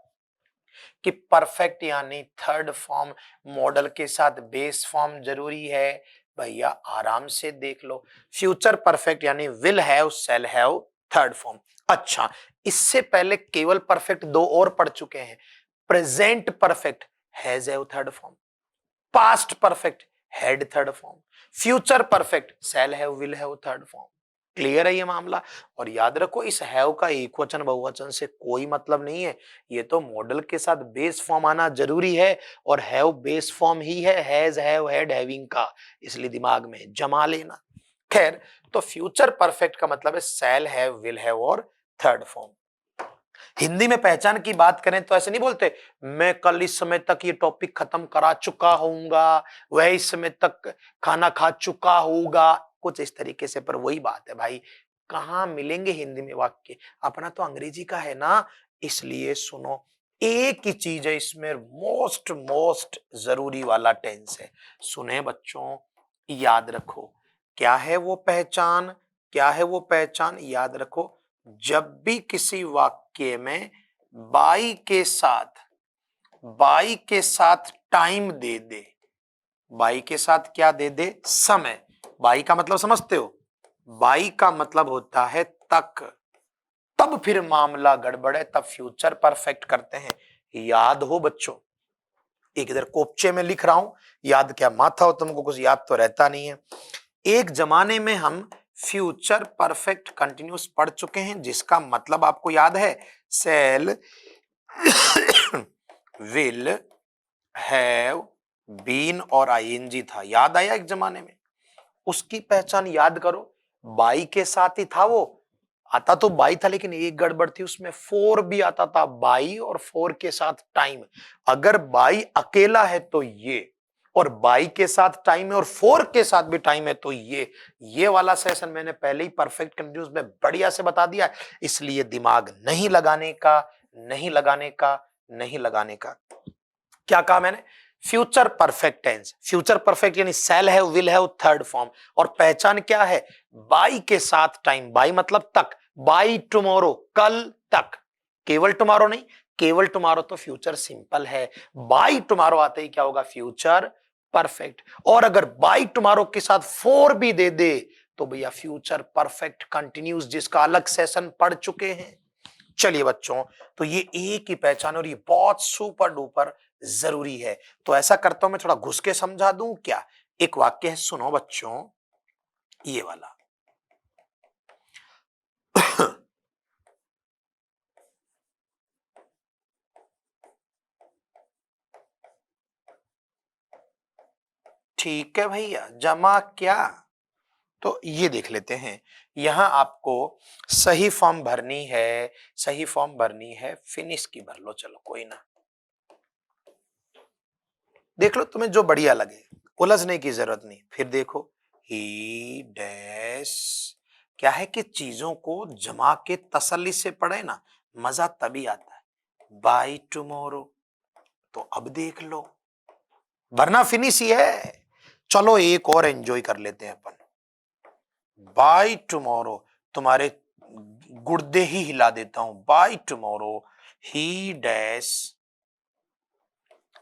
कि परफेक्ट यानी थर्ड फॉर्म, मॉडल के साथ बेस फॉर्म जरूरी है। भैया आराम से देख लो, फ्यूचर परफेक्ट यानी will have, shall have, third form. अच्छा, इससे पहले केवल परफेक्ट 2 और पढ़ चुके हैं। Present perfect has have third form, past perfect had third form, future perfect shell have, will have third form. Clear है ये मामला? और याद रखो, इस हैव का एक वचन बहुवचन से कोई मतलब नहीं है, ये तो मॉडल के साथ बेस फॉर्म आना जरूरी है, और हैव बेस फॉर्म ही है हैज, हैव, हैड, हैविंग का, इसलिए दिमाग में जमा लेना। खैर, तो फ्यूचर परफेक्ट का मतलब है शैल हैव, विल हैव और थर्ड फॉर्म। हिंदी में पहचान की बात करें तो ऐसे नहीं बोलते मैं कल इस समय तक ये टॉपिक खत्म करा चुका होऊंगा, वह इस समय तक खाना खा चुका होगा, कुछ इस तरीके से। पर वही बात है भाई, कहां मिलेंगे हिंदी में वाक्य, अपना तो अंग्रेजी का है ना। इसलिए सुनो, एक ही चीज है इसमें मोस्ट मोस्ट जरूरी वाला टेंस है। सुने बच्चों, याद रखो, क्या है वो पहचान, क्या है वो पहचान, याद रखो। जब भी किसी वाक्य में बाई के साथ टाइम दे दे, बाई के साथ क्या दे दे? समय। बाई का मतलब समझते हो? बाई का मतलब होता है तक, तब फिर मामला गड़बड़ है, तब फ्यूचर परफेक्ट करते हैं। याद हो बच्चों, एक इधर कोपचे में लिख रहा हूं, याद क्या माथा हो तुमको, कुछ याद तो रहता नहीं है। एक जमाने में हम फ्यूचर परफेक्ट कंटिन्यूस पढ़ चुके हैं, जिसका मतलब आपको याद है, शैल, विल, हैव, बीन और आईएनजी था। याद आया एक जमाने में? उसकी पहचान याद करो, बाई के साथ ही था वो, आता तो बाई था, लेकिन एक गड़बड़ थी उसमें, फोर भी आता था, बाई और फोर के साथ टाइम। अगर बाई अकेला है तो ये, और बाई के साथ टाइम है और फोर के साथ भी टाइम है तो ये वाला सेशन मैंने पहले ही परफेक्ट कंटिन्यूस में बढ़िया से बता दिया है, इसलिए दिमाग नहीं लगाने का, नहीं लगाने का, नहीं लगाने का। क्या कहा मैंने? Future perfect tense, future perfect यानी shall have, will have, third form, और पहचान क्या है? बाई के साथ टाइम, बाई मतलब तक, बाई टुमारो, कल तक, केवल टुमारो नहीं, केवल टुमारो तो फ्यूचर सिंपल है, बाई टुमारो आते ही क्या होगा? Future perfect. और अगर बाई टुमारो के साथ फोर भी दे दे तो भैया फ्यूचर परफेक्ट कंटिन्यूस, जिसका अलग सेशन पढ़ चुके हैं। चलिए बच्चों, तो ये एक ही पहचान और ये बहुत सुपर डुपर जरूरी है। तो ऐसा करता हूं, मैं थोड़ा घुस के समझा दूं क्या। एक वाक्य है, सुनो बच्चों, ये वाला। ठीक है भैया, जमा क्या। तो ये देख लेते हैं, यहां आपको सही फॉर्म भरनी है, सही फॉर्म भरनी है, फिनिश की भर लो, चलो कोई ना, देख लो तुम्हें जो बढ़िया लगे, उलझने की जरूरत नहीं। फिर देखो, ही डैश, क्या है कि चीजों को जमा के तसल्ली से पढ़े ना, मजा तभी आता है। बाय टुमारो, तो अब देख लो, वरना फिनिश ही है। चलो एक और एंजॉय कर लेते हैं अपन। बाय टुमारो, तुम्हारे गुर्दे ही हिला देता हूं। By tomorrow he dash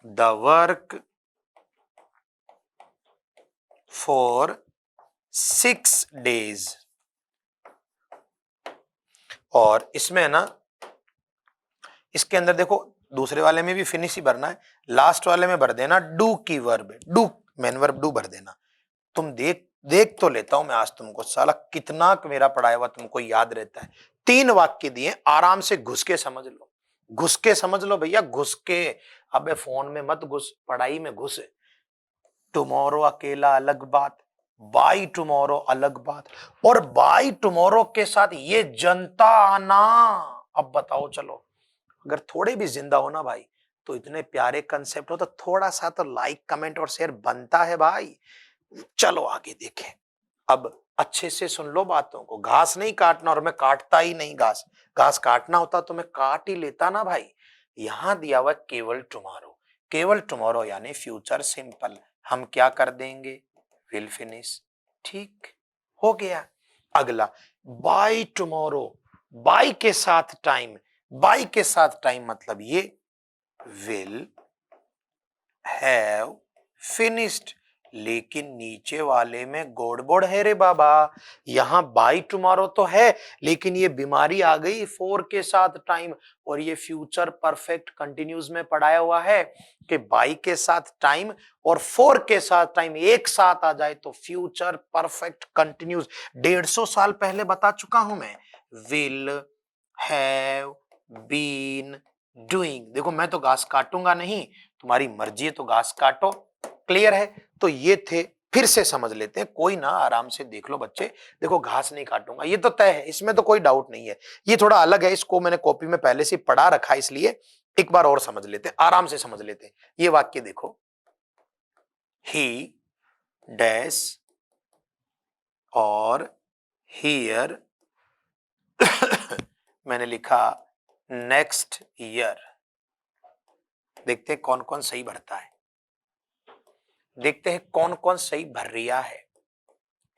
the work for 6 days। और इसमें है ना, इसके अंदर देखो, दूसरे वाले में भी फिनिश ही भरना है, लास्ट वाले में भर देना डू की verb, do main verb do भर देना। तुम देख देख तो लेता हूं मैं आज तुमको, साला कितना मेरा पढ़ाया हुआ तुमको याद रहता है। 3 वाक्य दिए, आराम से घुस के समझ लो, घुस के समझ लो भैया, घुस के। अबे फोन में मत घुस, पढ़ाई में घुस। टुमारो अकेला अलग बात, बाय टुमारो अलग बात, और बाय टुमारो के साथ ये जनता आना। अब बताओ चलो, अगर थोड़े भी जिंदा हो ना भाई, तो इतने प्यारे कंसेप्ट हो तो थोड़ा सा तो लाइक कमेंट और शेयर बनता है भाई। चलो आगे देखें। अब अच्छे से सुन लो बातों को, घास नहीं काटना, और मैं काटता ही नहीं घास, घास काटना होता तो मैं काट ही लेता ना भाई। यहां दिया हुआ केवल टुमारो, केवल टुमारो यानी फ्यूचर सिंपल, हम क्या कर देंगे, विल फिनिश। ठीक हो गया। अगला, बाय टुमारो, बाय के साथ टाइम, बाय के साथ टाइम मतलब ये विल हैव फिनिश्ड, लेकिन नीचे वाले में गड़बड़ है रे बाबा। यहां बाय टुमारो तो है, लेकिन ये बीमारी आ गई फोर के साथ टाइम, और ये फ्यूचर परफेक्ट कंटिन्यूस में पढ़ाया हुआ है कि बाय के साथ टाइम और फोर के साथ टाइम एक साथ आ जाए तो फ्यूचर परफेक्ट कंटिन्यूस। 150 साल पहले बता चुका हूं मैं, विल हैव बीन डूइंग। देखो मैं तो घास काटूंगा नहीं, तुम्हारी मर्जी है तो घास काटो। क्लियर है। तो ये थे, फिर से समझ लेते हैं, कोई ना, आराम से देख लो बच्चे। देखो घास नहीं काटूंगा, ये तो तय है, इसमें तो कोई डाउट नहीं है। ये थोड़ा अलग है, इसको मैंने कॉपी में पहले से पढ़ा रखा है, इसलिए एक बार और समझ लेते हैं, आराम से समझ लेते हैं। ये वाक्य देखो, ही डैश और हियर मैंने लिखा नेक्स्ट ईयर। देखते हैं कौन कौन सही भरता है, देखते हैं कौन कौन सही भर रिया है।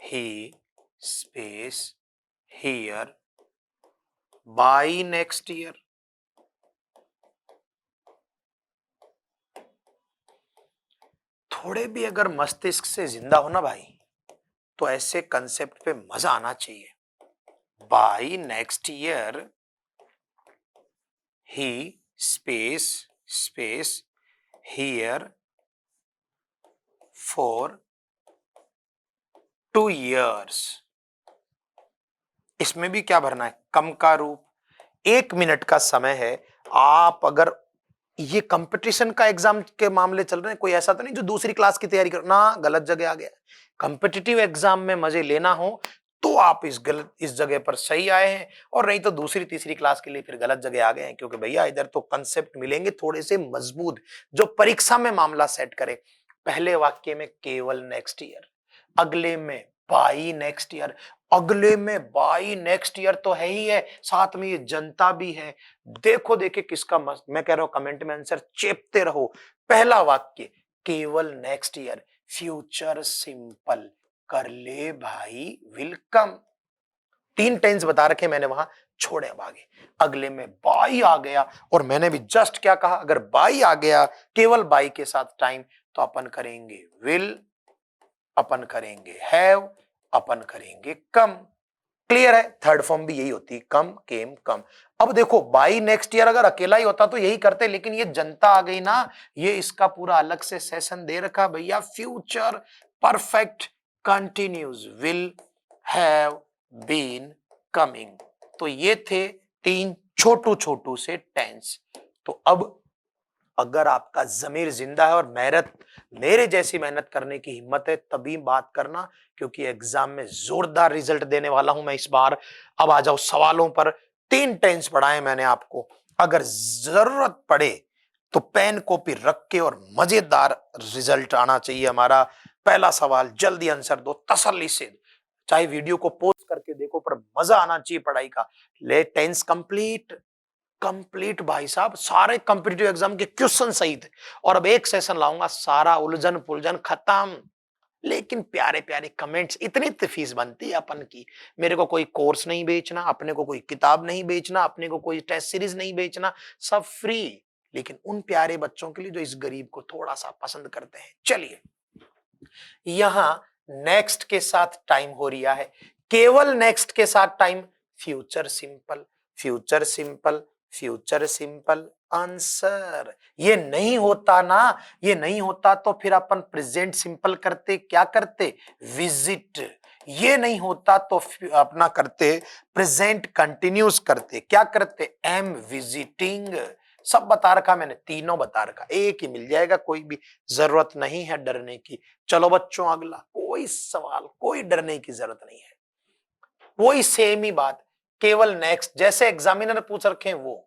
He space here by next year. थोड़े भी अगर मस्तिष्क से जिंदा हो ना भाई, तो ऐसे कंसेप्ट पे मजा आना चाहिए। बाय नेक्स्ट ईयर ही space space here for 2 years। इसमें भी क्या भरना है, कम का रूप, 1 मिनट का समय है। आप अगर ये कंपटीशन का एग्जाम के मामले चल रहे हैं, कोई ऐसा तो नहीं जो दूसरी क्लास की तैयारी कर ना, गलत जगह आ गया। कॉम्पिटिटिव एग्जाम में मजे लेना हो तो आप इस जगह पर सही आए हैं, और नहीं तो दूसरी तीसरी क्लास के लिए फिर गलत जगह आ गए हैं, क्योंकि भैया इधर तो कंसेप्ट मिलेंगे थोड़े से मजबूत, जो परीक्षा में मामला सेट करे। पहले वाक्य में केवल नेक्स्ट ईयर, अगले में बाई नेक्स्ट ईयर, अगले में बाई नेक्स्ट ईयर तो है ही है, साथ में ये जनता भी है। देखो देखे किसका मस्त, मैं कह रहा हूं कमेंट में आंसर चेपते रहो। पहला वाक्य केवल नेक्स्ट ईयर, फ्यूचर सिंपल, कर ले भाई वेलकम। 3 टेंस बता रखे मैंने वहां, छोड़े अब आगे। अगले में बाई आ गया, और मैंने भी जस्ट क्या कहा, अगर बाई आ गया केवल बाई के साथ टाइम, तो अपन करेंगे विल, अपन करेंगे हैव, अपन करेंगे कम। क्लियर है? थर्ड फॉर्म भी यही होती है, कम केम कम। अब देखो बाई नेक्स्ट ईयर अगर अकेला ही होता तो यही करते, लेकिन ये जनता आ गई ना, ये इसका पूरा अलग से सेशन दे रखा भैया। Future perfect continuous will have been coming. तो ये थे 3 छोटू छोटू से टेंस। तो अब अगर आपका जमीर जिंदा है और मेरे जैसी मेहनत करने की हिम्मत है तभी बात करना, क्योंकि एग्जाम में जोरदार रिजल्ट देने वाला हूं मैं इस बार। अब आ जाओ सवालों पर। 3 टेंस पढ़ाए मैंने आपको, अगर जरूरत पड़े तो पेन कॉपी रख के और मजेदार रिजल्ट आना चाहिए हमारा। पहला सवाल जल्दी आंसर दो तसल्ली से, चाहे वीडियो को पॉज करके देखो पर मजा आना चाहिए पढ़ाई का। ले टेंस कंप्लीट कंप्लीट भाई साहब, सारे कॉम्पिटिटिव एग्जाम के क्वेश्चन सही थे। और अब एक सेशन लाऊंगा सारा उलझन पुलझन खत्म। लेकिन प्यारे प्यारे कमेंट्स, इतनी तो फीस बनती है अपन की। मेरे को कोई कोर्स नहीं बेचना, अपने को कोई किताब नहीं बेचना, अपने को कोई टेस्ट सीरीज नहीं बेचना, सब फ्री। लेकिन उन प्यारे बच्चों के लिए जो इस गरीब को थोड़ा सा पसंद करते हैं। चलिए, यहां नेक्स्ट के साथ टाइम हो रहा है, केवल नेक्स्ट के साथ time. Future simple, future simple, future simple answer. ये नहीं होता ना, ये नहीं होता तो फिर अपन प्रेजेंट सिंपल करते, क्या करते? विजिट। ये नहीं होता तो अपना करते प्रेजेंट कंटिन्यूस करते, क्या करते? Am visiting. सब बता रखा मैंने, तीनों बता रखा, एक ही मिल जाएगा, कोई भी जरूरत नहीं है डरने की। चलो बच्चों अगला, कोई सवाल, कोई डरने की जरूरत नहीं है, वही सेम ही बात, केवल नेक्स्ट जैसे एग्जामिनर पूछ रखे हैं वो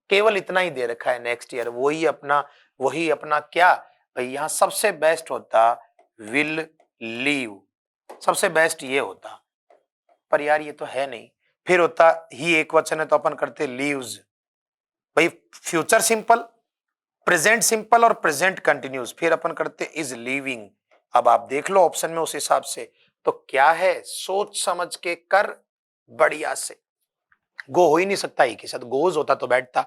केवल इतना ही दे रखा है नेक्स्ट ईयर। वही अपना क्या भाई, यहां सबसे बेस्ट होता विल लीव, सबसे बेस्ट ये होता, पर यार ये तो है नहीं। फिर होता ही एक वचन है तो अपन करते लीव्स। भाई फ्यूचर सिंपल, प्रेजेंट सिंपल और प्रेजेंट कंटिन्यूस, फिर अपन करते इज लीविंग। अब आप देख लो ऑप्शन में उस हिसाब से तो क्या है, सोच समझ के कर बढ़िया से। गो हो ही नहीं सकता, एक ही साथ गोज होता तो बैठता।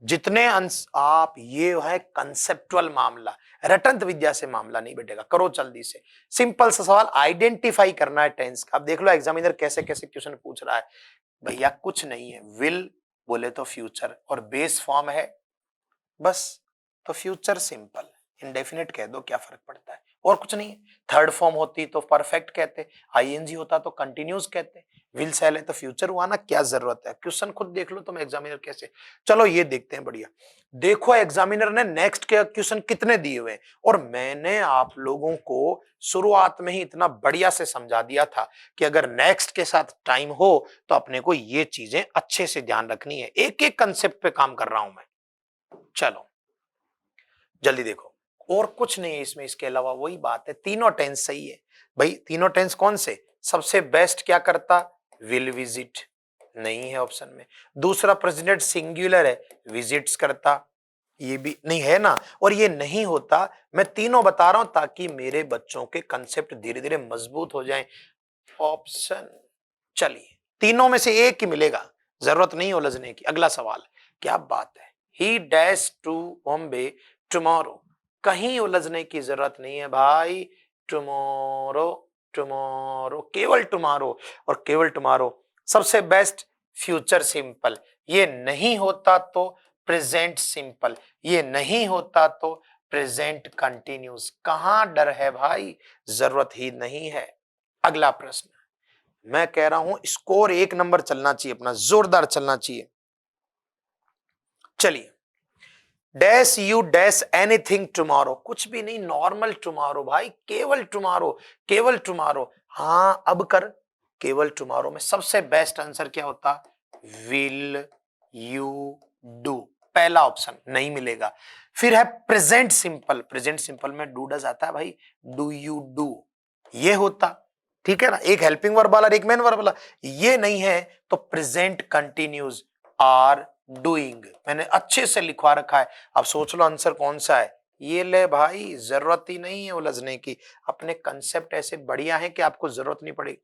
जितने अंश आप, ये है कंसेप्चुअल मामला, रटंत विद्या से मामला नहीं बैठेगा। करो जल्दी से, सिंपल सा सवाल आइडेंटिफाई करना है टेंस का। अब देख लो एग्जामिनर कैसे कैसे क्वेश्चन पूछ रहा है। भैया कुछ नहीं है, विल बोले तो फ्यूचर और बेस फॉर्म है बस, तो फ्यूचर सिंपल, इंडेफिनिट कह दो, क्या फर्क पड़ता है, और कुछ नहीं है। थर्ड फॉर्म होती तो परफेक्ट कहते, आईएनजी होता तो कंटिन्यूस कहते, विल सेल है तो फ्यूचर हुआ ना, क्या जरूरत है। क्वेश्चन खुद देख लो तुम एग्जामिनर कैसे। चलो ये देखते हैं, बढ़िया देखो एग्जामिनर ने नेक्स्ट के क्वेश्चन कितने दिए हुए, और मैंने आप लोगों को शुरुआत में ही इतना बढ़िया से समझा दिया था कि अगर नेक्स्ट के साथ टाइम हो तो अपने को ये चीजें अच्छे से ध्यान रखनी है। एक एक कंसेप्ट पे काम कर रहा हूं मैं। चलो जल्दी देखो, और कुछ नहीं है इसमें, इसके अलावा वही बात है, तीनों टेंस सही है। भाई तीनों टेंस कौन से? सबसे बेस्ट क्या करता? विल विजिट, नहीं है ऑप्शन में। दूसरा प्रेजेंट सिंगुलर है, विजिट्स करता, ये भी नहीं है ना। और ये नहीं होता, मैं तीनों बता रहा हूं ताकि मेरे बच्चों के कंसेप्ट धीरे धीरे मजबूत हो जाएं। ऑप्शन, चलिए तीनों में से एक ही मिलेगा, जरूरत नहीं उलझने की। अगला सवाल, क्या बात है, he dash to Bombay tomorrow, कहीं उलझने की जरूरत नहीं है भाई। टुमारो, टुमारो, केवल टुमारो, और केवल टुमारो सबसे बेस्ट फ्यूचर सिंपल। ये नहीं होता तो प्रेजेंट सिंपल, ये नहीं होता तो प्रेजेंट कंटिन्यूस। कहां डर है भाई, जरूरत ही नहीं है। अगला प्रश्न, मैं कह रहा हूं स्कोर 1 नंबर चलना चाहिए अपना, जोरदार चलना चाहिए। चलिए, dash you dash anything tomorrow, कुछ भी नहीं, नॉर्मल टुमारो भाई, केवल टुमारो, केवल टुमारो। हाँ अब कर, केवल टुमारो में सबसे बेस्ट आंसर क्या होता? विल यू डू, पहला ऑप्शन नहीं मिलेगा। फिर है प्रेजेंट सिंपल, प्रेजेंट सिंपल में डू डज आता है भाई, डू यू डू, ये होता, ठीक है ना, एक हेल्पिंग वर्ब वाला एक मेन वर्ब वाला, ये नहीं है तो प्रेजेंट कंटिन्यूज आर डूइंग, मैंने अच्छे से लिखवा रखा है। अब सोच लो आंसर कौन सा है, ये ले भाई, जरूरत ही नहीं है उलझने की, अपने कंसेप्ट ऐसे बढ़िया है कि आपको जरूरत नहीं पड़ेगी।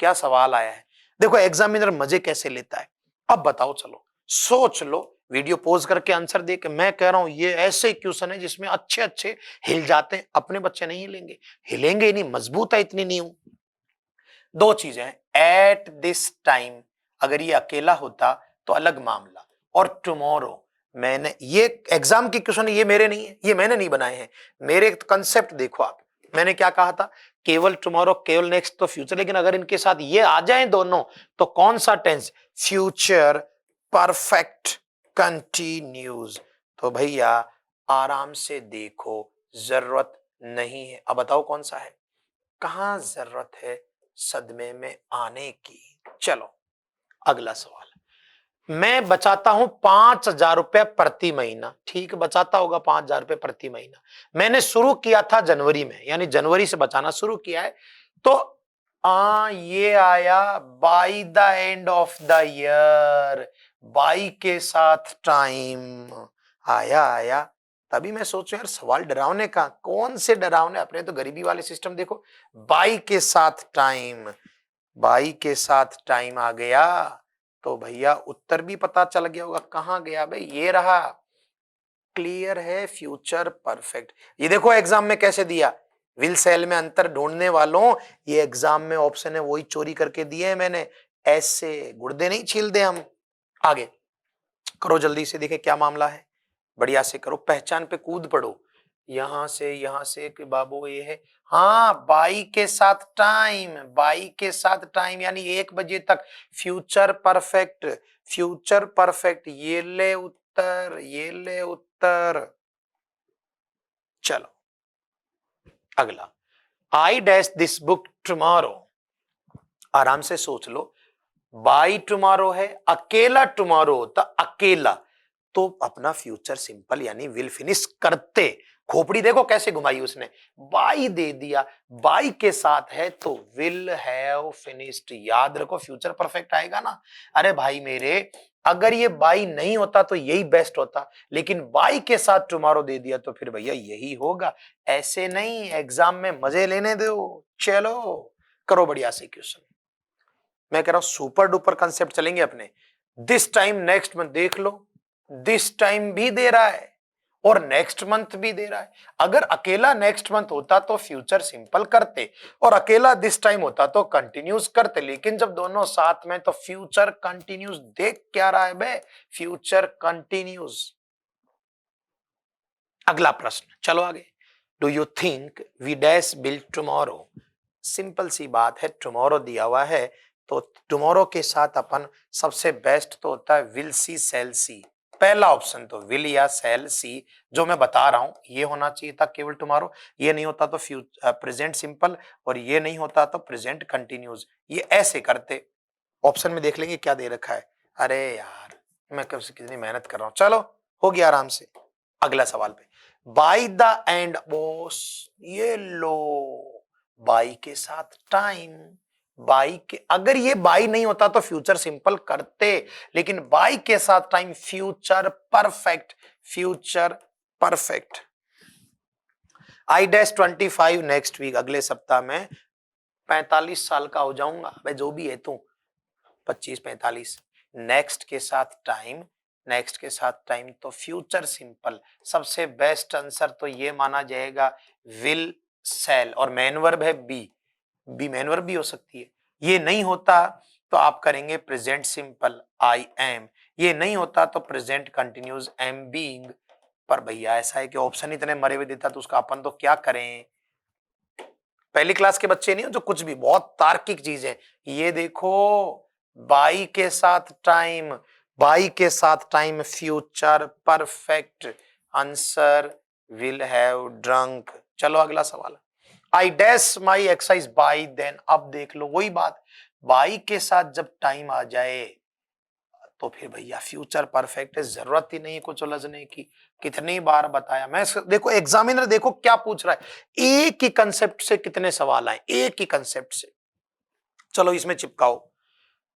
क्या सवाल आया है, देखो एग्जामिनर मजे कैसे लेता है। अब बताओ, चलो सोच लो, वीडियो पॉज करके आंसर दे के, मैं कह रहा हूं ये ऐसे क्वेश्चन है जिसमें अच्छे अच्छे हिल जाते हैं, अपने बच्चे नहीं हिलेंगे, हिलेंगे ही नहीं, मजबूत है इतनी नींव। दो चीजें हैं, एट दिस टाइम, अगर ये अकेला होता तो अलग मामला, और टुमारो, मैंने ये एग्जाम की क्वेश्चन, ये मेरे नहीं है, ये मैंने नहीं बनाए हैं, मेरे कंसेप्ट देखो आप, मैंने क्या कहा था, केवल टुमारो, केवल नेक्स्ट तो फ्यूचर, लेकिन अगर इनके साथ ये आ जाए दोनों तो कौन सा टेंस, फ्यूचर परफेक्ट कंटिन्यूज। तो भैया आराम से देखो, जरूरत नहीं है, अब बताओ कौन सा है, कहां जरूरत है सदमे में आने की। चलो अगला सवाल, मैं बचाता हूं 5,000 रुपए प्रति महीना, ठीक बचाता होगा 5,000 रुपए प्रति महीना, मैंने शुरू किया था जनवरी में, यानी जनवरी से बचाना शुरू किया है, तो ये आया by the end of the year, by के साथ टाइम आया, तभी मैं सोचूं यार सवाल डरावने का, कौन से डरावने, अपने तो गरीबी वाले सिस्टम देखो, बाई के साथ टाइम, बाई के साथ टाइम आ गया, तो भैया उत्तर भी पता चल गया होगा, कहां गया भाई, ये रहा, क्लियर है, फ्यूचर परफेक्ट। ये देखो एग्जाम में कैसे दिया, विल सेल में अंतर ढूंढने वालों, ये एग्जाम में ऑप्शन है वही चोरी करके दिए हैं मैंने, ऐसे गुर्दे नहीं छील दे हम। आगे करो जल्दी से, देखे क्या मामला है, बढ़िया से करो, पहचान पे कूद पड़ो, यहां से कि बाबू ये है, हाँ बाई के साथ टाइम, बाई के साथ टाइम यानी 1 बजे तक, फ्यूचर परफेक्ट, फ्यूचर परफेक्ट, ये ले उत्तर, ये ले उत्तर। चलो अगला, I dash this book tomorrow, आराम से सोच लो, बाई टुमारो है, अकेला टुमारो होता, अकेला, तो अपना फ्यूचर सिंपल यानी विल फिनिश करते, खोपड़ी देखो कैसे घुमाई उसने, बाई दे दिया, बाई के साथ है तो विल हैव फिनिश्ड, याद रखो फ्यूचर परफेक्ट आएगा ना। अरे भाई मेरे, अगर ये बाई नहीं होता तो यही बेस्ट होता, लेकिन बाई के साथ टुमारो दे दिया तो फिर भैया यही होगा, ऐसे नहीं, एग्जाम में मजे लेने दो। चलो करो बढ़िया से क्वेश्चन, मैं कह रहा हूं सुपर डुपर कंसेप्ट चलेंगे अपने, दिस टाइम नेक्स्ट मंथ, देख लो दिस टाइम भी दे रहा है और नेक्स्ट मंथ भी दे रहा है, अगर अकेला नेक्स्ट मंथ होता तो फ्यूचर सिंपल करते और अकेला दिस टाइम होता तो कंटिन्यूस करते, लेकिन जब दोनों साथ में तो फ्यूचर कंटिन्यूस, देख क्या रहा है बे, फ्यूचर कंटिन्यूस। अगला प्रश्न, चलो आगे, do you think we dash bill tomorrow, simple सी बात है, टुमारो दिया हुआ है तो टुमारो के साथ अपन सबसे बेस्ट तो होता है विल सी सेल सी, पहला ऑप्शन तो विल या सेल सी, जो मैं बता रहा हूं ये होना चाहिए था केवल टुमारो, ये नहीं होता तो प्रेजेंट सिंपल, और ये नहीं होता तो प्रेजेंट कंटिन्यूस, ये ऐसे करते। ऑप्शन में देख लेंगे क्या दे रखा है, अरे यार मैं कब से कितनी मेहनत कर रहा हूं, चलो हो गया आराम से। अगला सवाल पे, बाय द एंड बॉस, ये लो, बाई के साथ टाइम, बाई के, अगर ये बाई नहीं होता तो फ्यूचर सिंपल करते, लेकिन बाई के साथ time, future perfect, future perfect. I dash 25 next week, अगले सप्ताह में 45 साल का हो जाऊंगा, भाई जो भी है तू 25-45, नेक्स्ट के साथ टाइम, नेक्स्ट के साथ टाइम तो फ्यूचर सिंपल, सबसे बेस्ट आंसर तो ये माना जाएगा विल सेल, और मेन वर्ब है बी, बी मेन वर्ब भी हो सकती है, ये नहीं होता तो आप करेंगे प्रेजेंट सिंपल आई एम, ये नहीं होता तो प्रेजेंट कंटिन्यूस एम बीइंग, पर भैया ऐसा है कि ऑप्शन इतने मरे हुए देता तो उसका अपन तो क्या करें, पहली क्लास के बच्चे नहीं हो जो कुछ भी, बहुत तार्किक चीज है, ये देखो बाई के साथ टाइम, बाई के साथ time, future perfect, answer will have drunk. चलो अगला सवाल, I dash my exercise by then, अब देख लो वही बात, बाई के साथ जब टाइम आ जाए तो फिर भैया फ्यूचर परफेक्ट है, जरूरत ही नहीं कुछ उलझने की, कितनी बार बताया मैं, देखो एग्जामिनर देखो क्या पूछ रहा है, एक ही कंसेप्ट से कितने सवाल आए, एक ही कंसेप्ट से। चलो इसमें चिपकाओ,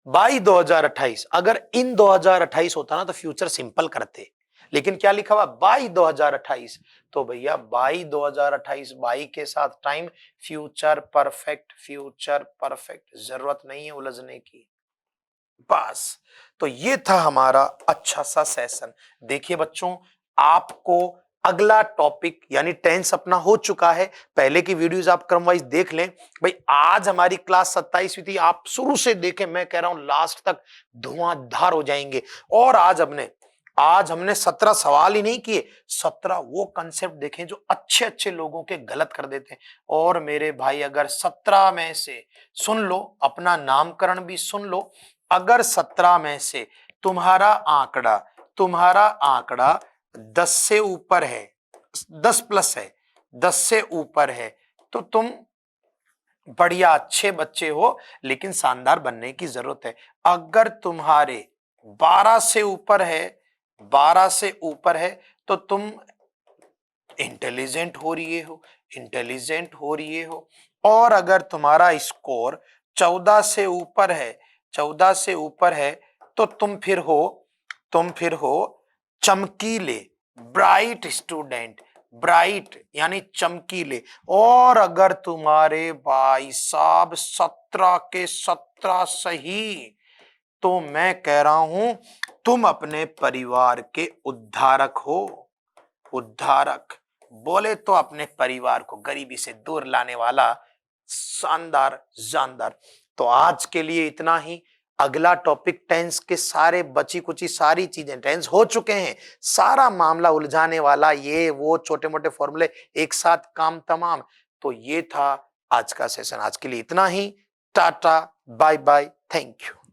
बाई 2028, अगर इन 2028 होता ना तो फ्यूचर सिंपल करते, लेकिन क्या लिखा हुआ बाई 2028, तो भैया बाई 2028, बाई के साथ time, future perfect, future perfect, जरूरत नहीं है उलझने की, बस। तो ये था हमारा अच्छा सा सेशन, देखिए बच्चों आपको अगला टॉपिक यानी टेंस अपना हो चुका है। पहले की वीडियोस आप क्रम वाइज देख लें। भाई आज हमारी क्लास 27वीं थी, आप शुरू से देखें, मैं कह रहा हूं लास्ट तक धुआंधार हो जाएंगे। और आज हमने 17 सवाल ही नहीं किए, 17 वो कंसेप्ट देखे जो अच्छे अच्छे लोगों के गलत कर देते हैं। और मेरे भाई अगर 17 में से सुन लो, अपना नामकरण भी सुन लो, अगर 17 में से तुम्हारा आंकड़ा 10 से ऊपर है, 10 प्लस है, 10 से ऊपर है, तो तुम बढ़िया अच्छे बच्चे हो, लेकिन शानदार बनने की जरूरत है। अगर तुम्हारे 12 से ऊपर है, 12 से ऊपर है, तो तुम इंटेलिजेंट हो रही हो। और अगर तुम्हारा स्कोर 14 से ऊपर है, 14 से ऊपर है, तो तुम फिर हो चमकीले, ब्राइट स्टूडेंट, ब्राइट यानी चमकीले। और अगर तुम्हारे भाई साहब 17 के 17 सही, तो मैं कह रहा हूं तुम अपने परिवार के उद्धारक हो। उद्धारक बोले तो अपने परिवार को गरीबी से दूर लाने वाला शानदार जानदार। तो आज के लिए इतना ही। अगला टॉपिक टेंस के सारे बची कुची सारी चीजें टेंस हो चुके हैं, सारा मामला उलझाने वाला ये वो छोटे मोटे फॉर्मूले एक साथ काम तमाम। तो ये था आज का सेशन। आज के लिए इतना ही। Tata bye bye, thank you.